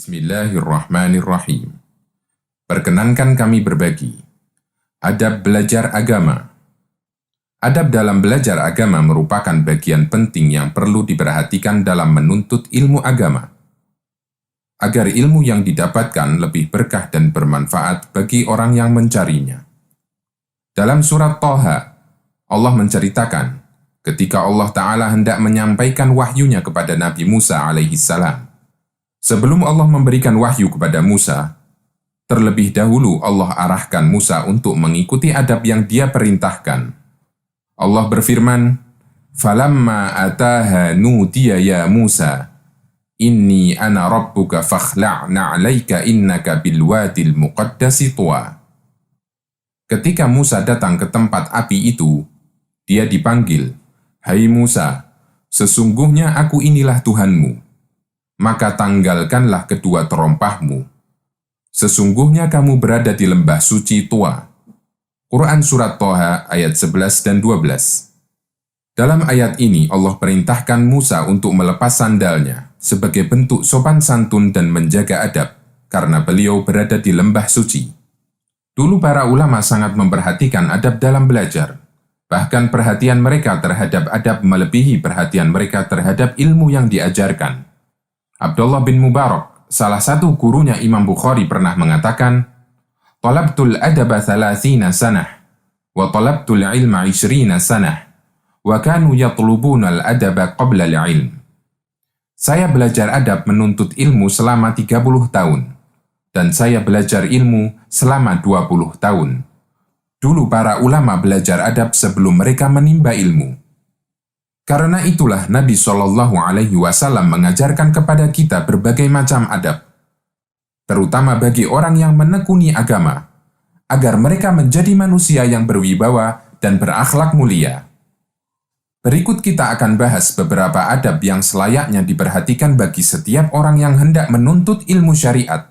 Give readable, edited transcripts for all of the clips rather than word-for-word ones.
Bismillahirrahmanirrahim. Perkenankan kami berbagi. Adab belajar agama. Adab dalam belajar agama merupakan bagian penting yang perlu diperhatikan dalam menuntut ilmu agama, agar ilmu yang didapatkan lebih berkah dan bermanfaat bagi orang yang mencarinya. Dalam surat Thaha, Allah menceritakan ketika Allah Ta'ala hendak menyampaikan wahyunya kepada Nabi Musa alaihissalam. Sebelum Allah memberikan wahyu kepada Musa, terlebih dahulu Allah arahkan Musa untuk mengikuti adab yang Dia perintahkan. Allah berfirman, "Falamma ataha nudiya ya Musa, inni ana rabbuka fakhla'na 'alaika innaka bilwadil muqaddasi tuwa." Ketika Musa datang ke tempat api itu, dia dipanggil, "Hai Musa, sesungguhnya aku inilah Tuhanmu. Maka tanggalkanlah kedua terompahmu. Sesungguhnya kamu berada di lembah suci Tua." Quran Surat Thaha ayat 11 dan 12. Dalam ayat ini Allah perintahkan Musa untuk melepas sandalnya sebagai bentuk sopan santun dan menjaga adab, karena beliau berada di lembah suci. Dulu para ulama sangat memperhatikan adab dalam belajar. Bahkan perhatian mereka terhadap adab melebihi perhatian mereka terhadap ilmu yang diajarkan. Abdullah bin Mubarak, salah satu gurunya Imam Bukhari, pernah mengatakan, "Talabtul adaba 30 sanah, wa talabtul ilma 20 sanah, wa kanu yatlubuna al-adaba qabla al-ilm." Saya belajar adab menuntut ilmu selama 30 tahun, dan saya belajar ilmu selama 20 tahun. Dulu para ulama belajar adab sebelum mereka menimba ilmu. Karena itulah Nabi SAW mengajarkan kepada kita berbagai macam adab, terutama bagi orang yang menekuni agama, agar mereka menjadi manusia yang berwibawa dan berakhlak mulia. Berikut kita akan bahas beberapa adab yang selayaknya diperhatikan bagi setiap orang yang hendak menuntut ilmu syariat.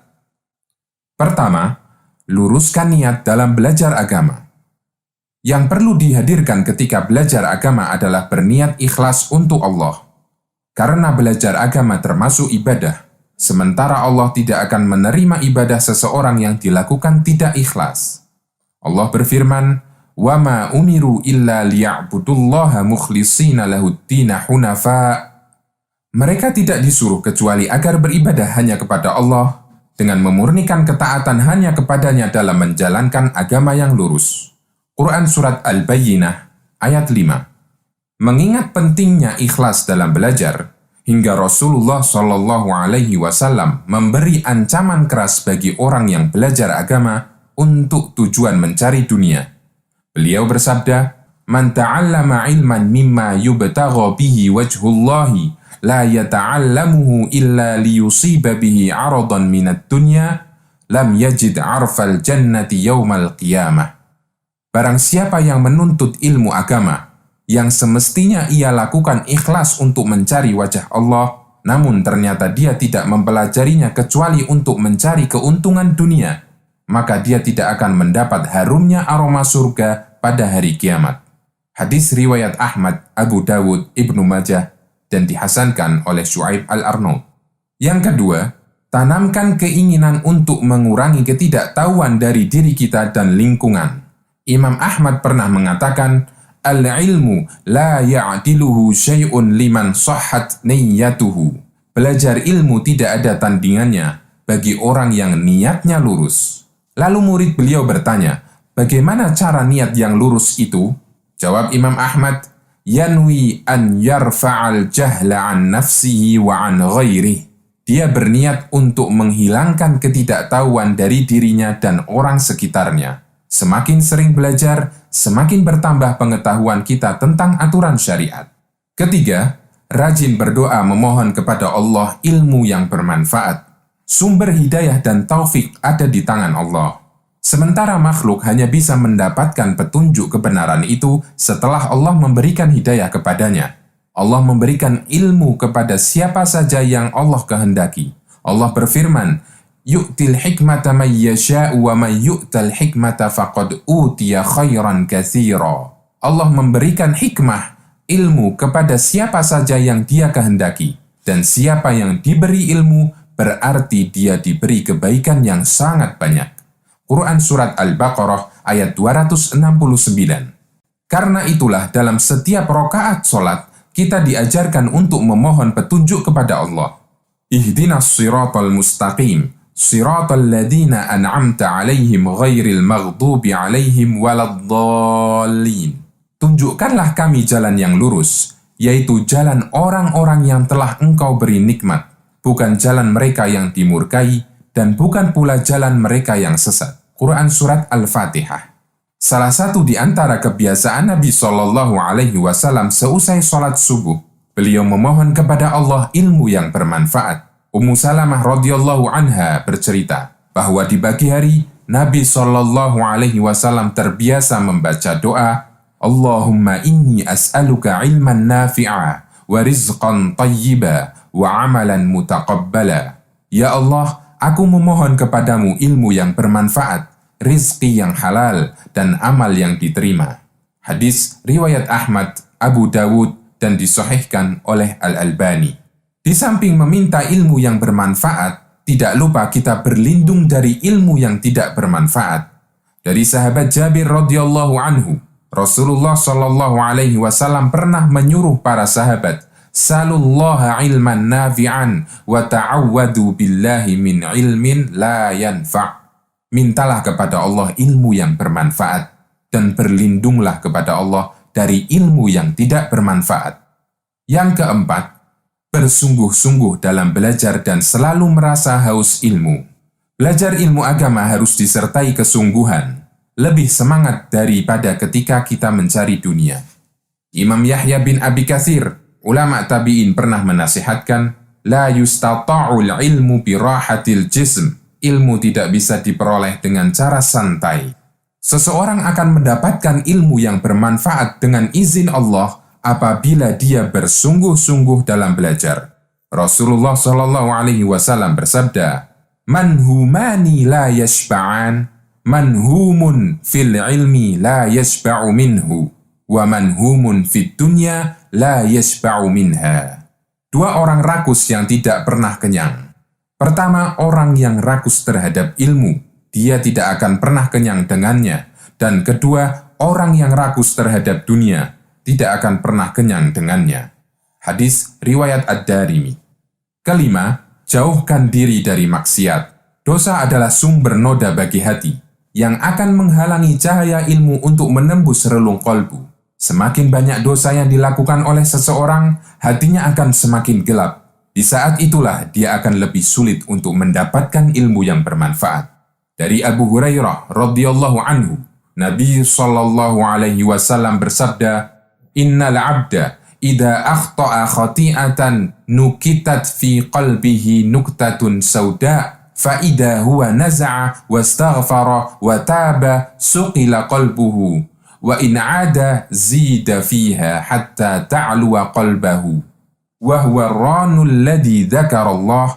Pertama, luruskan niat dalam belajar agama. Yang perlu dihadirkan ketika belajar agama adalah berniat ikhlas untuk Allah. Karena belajar agama termasuk ibadah, sementara Allah tidak akan menerima ibadah seseorang yang dilakukan tidak ikhlas. Allah berfirman, "Wa ma umiru illa liya'budullaha mukhlishina lahuddina hunafa." Mereka tidak disuruh kecuali agar beribadah hanya kepada Allah, dengan memurnikan ketaatan hanya kepadanya dalam menjalankan agama yang lurus. Quran Surat Al-Bayyinah ayat 5. Mengingat pentingnya ikhlas dalam belajar, hingga Rasulullah SAW memberi ancaman keras bagi orang yang belajar agama untuk tujuan mencari dunia. Beliau bersabda, "Man ta'allama ilman mimma yubtagha bihi wajhullahi la yata'allamuhu illa liyusiba bihi 'aradan minad dunya lam yajid 'arfal jannati yaumal qiyamah." Barang siapa yang menuntut ilmu agama, yang semestinya ia lakukan ikhlas untuk mencari wajah Allah, namun ternyata dia tidak mempelajarinya kecuali untuk mencari keuntungan dunia, maka dia tidak akan mendapat harumnya aroma surga pada hari kiamat. Hadis riwayat Ahmad, Abu Dawud, Ibnu Majah, dan dihasankan oleh Syuaib Al-Arnaud. Yang kedua, tanamkan keinginan untuk mengurangi ketidaktahuan dari diri kita dan lingkungan. Imam Ahmad pernah mengatakan, "Al-ilmu la ya'diluhu syai'un liman sahhat niyyatuhu." Belajar ilmu tidak ada tandingannya bagi orang yang niatnya lurus. Lalu murid beliau bertanya, bagaimana cara niat yang lurus itu? Jawab Imam Ahmad, "Yanwi an yarfa'al jahla an nafsihi wa an ghairihi." Dia berniat untuk menghilangkan ketidaktahuan dari dirinya dan orang sekitarnya. Semakin sering belajar, semakin bertambah pengetahuan kita tentang aturan syariat. Ketiga, rajin berdoa memohon kepada Allah ilmu yang bermanfaat. Sumber hidayah dan taufik ada di tangan Allah. Sementara makhluk hanya bisa mendapatkan petunjuk kebenaran itu setelah Allah memberikan hidayah kepadanya. Allah memberikan ilmu kepada siapa saja yang Allah kehendaki. Allah berfirman, "Yu'til hikmata man yasha'u wa man yu'tal hikmata faqad utiya khairan katsira." Allah memberikan hikmah, ilmu kepada siapa saja yang Dia kehendaki, dan siapa yang diberi ilmu berarti dia diberi kebaikan yang sangat banyak. Quran Surat Al-Baqarah ayat 269. Karena itulah dalam setiap rakaat sholat, kita diajarkan untuk memohon petunjuk kepada Allah. Ihdinas siratal mustaqim, siratal ladina an'amta alaihim ghairil maghdubi alaihim waladdallin. Tunjukkanlah kami jalan yang lurus, yaitu jalan orang-orang yang telah Engkau beri nikmat, bukan jalan mereka yang dimurkai, dan bukan pula jalan mereka yang sesat. Quran Surat Al-Fatihah. Salah satu di antara kebiasaan Nabi SAW seusai sholat subuh, beliau memohon kepada Allah ilmu yang bermanfaat. Ummu Salamah radhiyallahu anha bercerita bahwa di pagi hari, Nabi SAW terbiasa membaca doa, Allahumma inni as'aluka ilman nafi'a wa rizqan tayyiba wa amalan mutaqabbala. Ya Allah, aku memohon kepadamu ilmu yang bermanfaat, rizki yang halal, dan amal yang diterima. Hadis riwayat Ahmad, Abu Dawud, dan disahihkan oleh Al-Albani. Di samping meminta ilmu yang bermanfaat, tidak lupa kita berlindung dari ilmu yang tidak bermanfaat. Dari sahabat Jabir radhiyallahu anhu, Rasulullah SAW pernah menyuruh para sahabat, Salullaha ilman nafi'an wa ta'awwadu billahi min ilmin la yanfa'. Mintalah kepada Allah ilmu yang bermanfaat dan berlindunglah kepada Allah dari ilmu yang tidak bermanfaat. Yang keempat, bersungguh-sungguh dalam belajar dan selalu merasa haus ilmu. Belajar ilmu agama harus disertai kesungguhan, lebih semangat daripada ketika kita mencari dunia. Imam Yahya bin Abi Katsir, ulama tabi'in, pernah menasihatkan, La yustata'ul ilmu birahatil jism. Ilmu tidak bisa diperoleh dengan cara santai. Seseorang akan mendapatkan ilmu yang bermanfaat dengan izin Allah apabila dia bersungguh-sungguh dalam belajar. Rasulullah SAW bersabda, Manhumani la yashba'an, manhumun fil ilmi la yashba'u minhu, wa manhumun fid dunya la yashba'u minha. Dua orang rakus yang tidak pernah kenyang. Pertama, orang yang rakus terhadap ilmu, dia tidak akan pernah kenyang dengannya. Dan kedua, orang yang rakus terhadap dunia, tidak akan pernah kenyang dengannya. Hadis riwayat Ad-Darimi. Kelima, jauhkan diri dari maksiat. Dosa adalah sumber noda bagi hati, yang akan menghalangi cahaya ilmu untuk menembus relung kolbu. Semakin banyak dosa yang dilakukan oleh seseorang, hatinya akan semakin gelap. Di saat itulah dia akan lebih sulit untuk mendapatkan ilmu yang bermanfaat. Dari Abu Hurairah radhiyallahu anhu, Nabi SAW bersabda, Innal abda idza akhta'a khati'atan nukitat fi qalbihi nuktatun sauda fa idza huwa naza'a wastaghfara wa taba suqila qalbuhu wa in 'ada zida fiha hatta ta'luwa qalbahu. وَهُوَ الرَّانُ الَّذِي ذَكَرَ اللَّهِ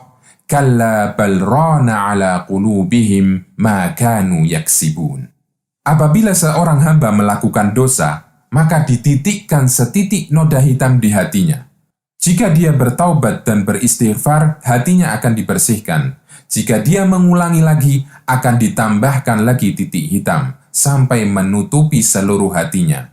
كَلَّا بَلْ رَانَ عَلَى قُلُوبِهِمْ مَا كَانُوا يَكْسِبُونَ. Apabila seorang hamba melakukan dosa, maka dititikkan setitik noda hitam di hatinya. Jika dia bertaubat dan beristighfar, hatinya akan dibersihkan. Jika dia mengulangi lagi, akan ditambahkan lagi titik hitam, sampai menutupi seluruh hatinya.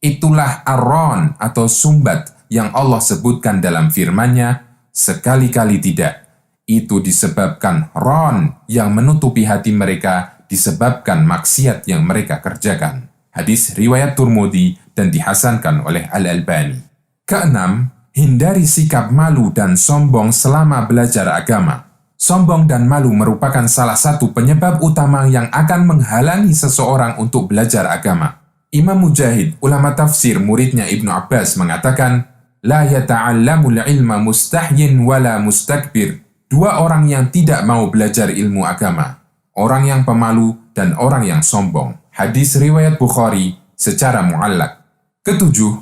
Itulah ar-ran atau sumbat yang Allah sebutkan dalam firman-Nya, sekali-kali tidak. Itu disebabkan ron yang menutupi hati mereka, disebabkan maksiat yang mereka kerjakan. Hadis riwayat Tirmidzi dan dihasankan oleh Al-Albani. Keenam, hindari sikap malu dan sombong selama belajar agama. Sombong dan malu merupakan salah satu penyebab utama yang akan menghalangi seseorang untuk belajar agama. Imam Mujahid, ulama tafsir muridnya Ibnu Abbas, mengatakan, La yata'allamul ilma mustahyin wala mustakbir. Dua orang yang tidak mau belajar ilmu agama. Orang yang pemalu dan orang yang sombong. Hadis riwayat Bukhari secara mu'allaq. Ketujuh,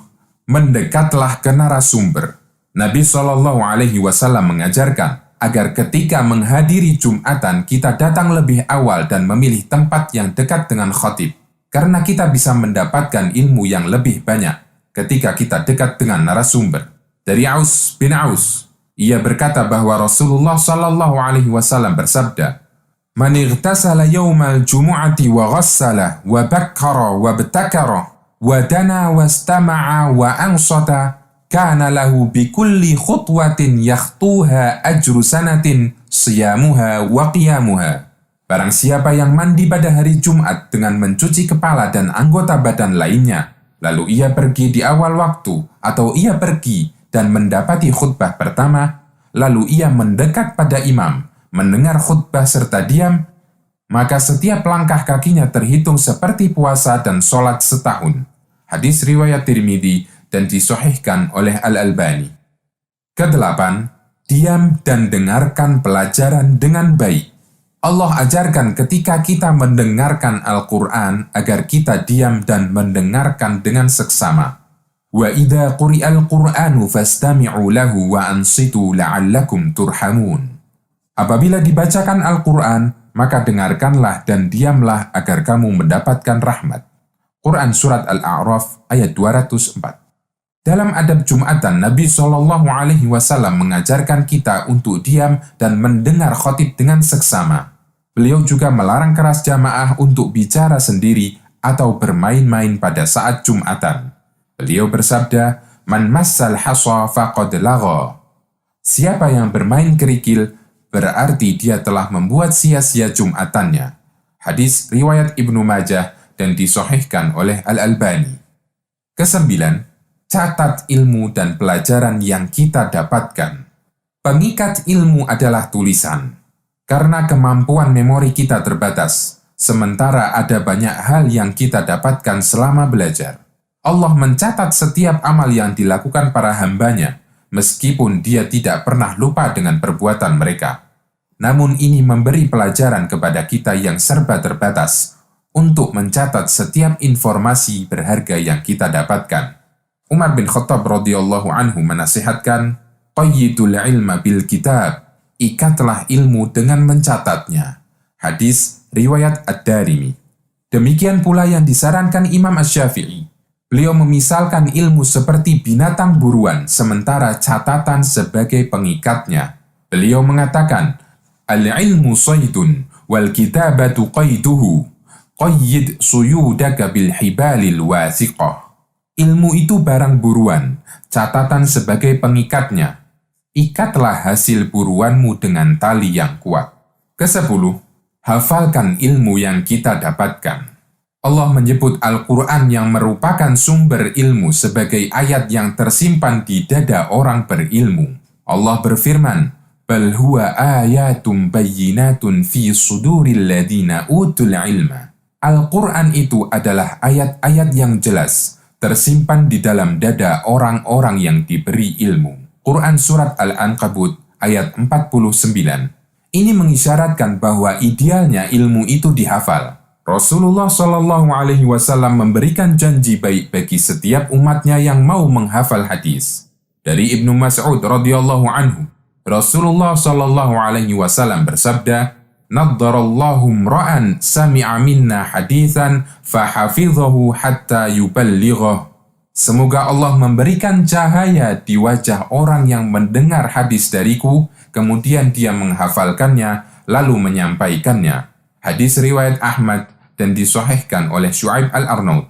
mendekatlah ke narasumber. Nabi SAW mengajarkan agar ketika menghadiri Jumatan kita datang lebih awal dan memilih tempat yang dekat dengan khatib. Karena kita bisa mendapatkan ilmu yang lebih banyak ketika kita dekat dengan narasumber. Dari Aus bin Aus, Ia berkata bahwa Rasulullah sallallahu alaihi wasallam bersabda, "Man ightasala yawmal jumu'ati wa ghassala wa bakkara wa btakara wa dana wastama'a wa ansata kana lahu bikulli khutwatin yakhtuha ajru sanatin siyamuha wa qiyamuha." Barang siapa yang mandi pada hari Jumat dengan mencuci kepala dan anggota badan lainnya, lalu ia pergi di awal waktu atau ia pergi dan mendapati khutbah pertama, lalu ia mendekat pada imam, mendengar khutbah serta diam, maka setiap langkah kakinya terhitung seperti puasa dan sholat setahun. Hadis riwayat Tirmidzi dan disahihkan oleh Al-Albani. Kedelapan, diam dan dengarkan pelajaran dengan baik. Allah ajarkan ketika kita mendengarkan Al-Quran agar kita diam dan mendengarkan dengan seksama. Wa idza quri'al Qur'anu fastami'u lahu wa ansitu la'allakum turhamun. Apabila dibacakan Al-Quran, maka dengarkanlah dan diamlah agar kamu mendapatkan rahmat. Quran Surat Al-A'raf ayat 204. Dalam adab Jumatan, Nabi SAW mengajarkan kita untuk diam dan mendengar khatib dengan seksama. Beliau juga melarang keras jamaah untuk bicara sendiri atau bermain-main pada saat Jumatan. Beliau bersabda, "Man massal hasa faqad lagha." Siapa yang bermain kerikil, berarti dia telah membuat sia-sia Jumatannya. Hadis riwayat Ibnu Majah dan disahihkan oleh Al-Albani. Kesembilan, catat ilmu dan pelajaran yang kita dapatkan. Pengikat ilmu adalah tulisan. Karena kemampuan memori kita terbatas, sementara ada banyak hal yang kita dapatkan selama belajar. Allah mencatat setiap amal yang dilakukan para hambanya, meskipun dia tidak pernah lupa dengan perbuatan mereka. Namun ini memberi pelajaran kepada kita yang serba terbatas untuk mencatat setiap informasi berharga yang kita dapatkan. Umar bin Khattab radhiyallahu anhu menasihatkan, "Qayyidul ilma bil kitab." Ikatlah ilmu dengan mencatatnya. Hadis riwayat Ad-Darimi. Demikian pula yang disarankan Imam Asy-Syafi'i. Beliau memisalkan ilmu seperti binatang buruan, sementara catatan sebagai pengikatnya. Beliau mengatakan, "Al-ilmu saydun, wal kitabatu qayduhu, qayyid suyudaka bil hibalil wathiqah." Ilmu itu barang buruan, catatan sebagai pengikatnya. Ikatlah hasil buruanmu dengan tali yang kuat. Kesepuluh, hafalkan ilmu yang kita dapatkan. Allah menyebut Al-Quran yang merupakan sumber ilmu sebagai ayat yang tersimpan di dada orang berilmu. Allah berfirman, "Bal huwa ayatum bayyinatun fi suduril ladina utul ilma." Al-Quran itu adalah ayat-ayat yang jelas, tersimpan di dalam dada orang-orang yang diberi ilmu. Quran Surat Al-Ankabut ayat 49. Ini mengisyaratkan bahwa idealnya ilmu itu dihafal. Rasulullah SAW memberikan janji baik bagi setiap umatnya yang mau menghafal hadis. Dari Ibnu Mas'ud radhiyallahu anhu, Rasulullah SAW bersabda, "Naddarallahu imra'an sami'a minna haditsan fahafidhahu hatta yuballighah." Semoga Allah memberikan cahaya di wajah orang yang mendengar hadis dariku, kemudian dia menghafalkannya, lalu menyampaikannya. Hadis riwayat Ahmad dan disahihkan oleh Syu'aib Al-Arnaud.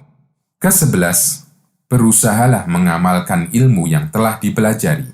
Ke-11, berusahalah mengamalkan ilmu yang telah dipelajari.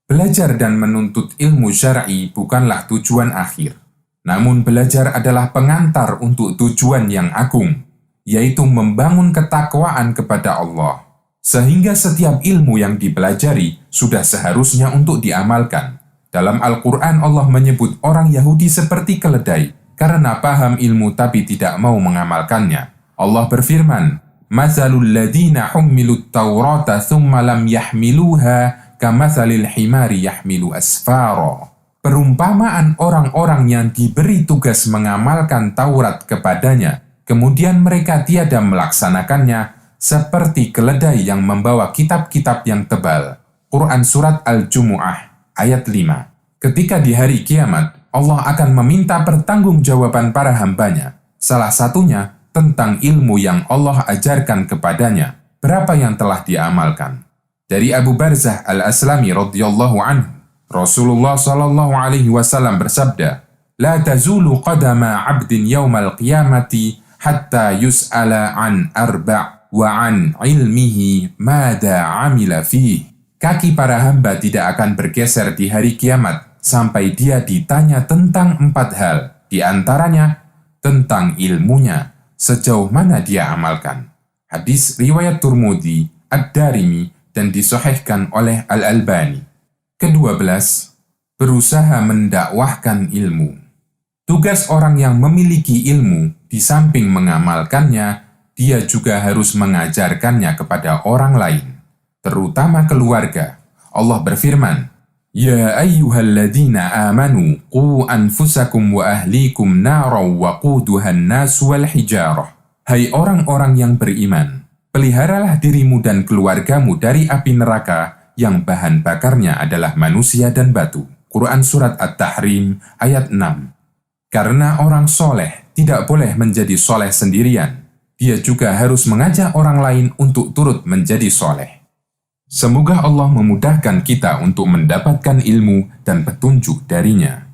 Belajar dan menuntut ilmu syar'i bukanlah tujuan akhir. Namun belajar adalah pengantar untuk tujuan yang agung, yaitu membangun ketakwaan kepada Allah. Sehingga setiap ilmu yang dipelajari sudah seharusnya untuk diamalkan. Dalam Al-Quran Allah menyebut orang Yahudi seperti keledai, karena paham ilmu tapi tidak mau mengamalkannya. Allah berfirman, "Matsalul ladzina hummilut Taurata tsumma lam yahmiluha kamatsalil himari yahmilu asfara." Perumpamaan orang-orang yang diberi tugas mengamalkan Taurat kepadanya, kemudian mereka tiada melaksanakannya, seperti keledai yang membawa kitab-kitab yang tebal. Quran Surat Al-Jumu'ah ayat 5. Ketika di hari kiamat, Allah akan meminta pertanggungjawaban para hambanya. Salah satunya tentang ilmu yang Allah ajarkan kepadanya. Berapa yang telah diamalkan? Dari Abu Barzah Al-Aslami radhiyallahu anhu, Rasulullah Shallallahu Alaihi Wasallam bersabda, "La tazulu qadama 'abdin yaumal qiyamati hatta yus'ala an arba' wa an ilmihi mada 'amila fih." Kaki para hamba tidak akan bergeser di hari kiamat sampai dia ditanya tentang 4 hal, di antaranya tentang ilmunya, sejauh mana dia amalkan. Hadis riwayat Tirmidzi, Ad-Darimi, dan disahihkan oleh Al-Albani. Ke-12, berusaha mendakwahkan ilmu. Tugas orang yang memiliki ilmu, di samping mengamalkannya, dia juga harus mengajarkannya kepada orang lain, terutama keluarga. Allah berfirman, "Ya ayyuhalladzina amanu qu anfusakum wa ahlikum naraw waquduhan nas wal hijarah." Hai orang-orang yang beriman, peliharalah dirimu dan keluargamu dari api neraka yang bahan bakarnya adalah manusia dan batu. Quran Surat At-Tahrim ayat 6. Karena orang soleh tidak boleh menjadi soleh sendirian, dia juga harus mengajak orang lain untuk turut menjadi soleh. Semoga Allah memudahkan kita untuk mendapatkan ilmu dan petunjuk darinya.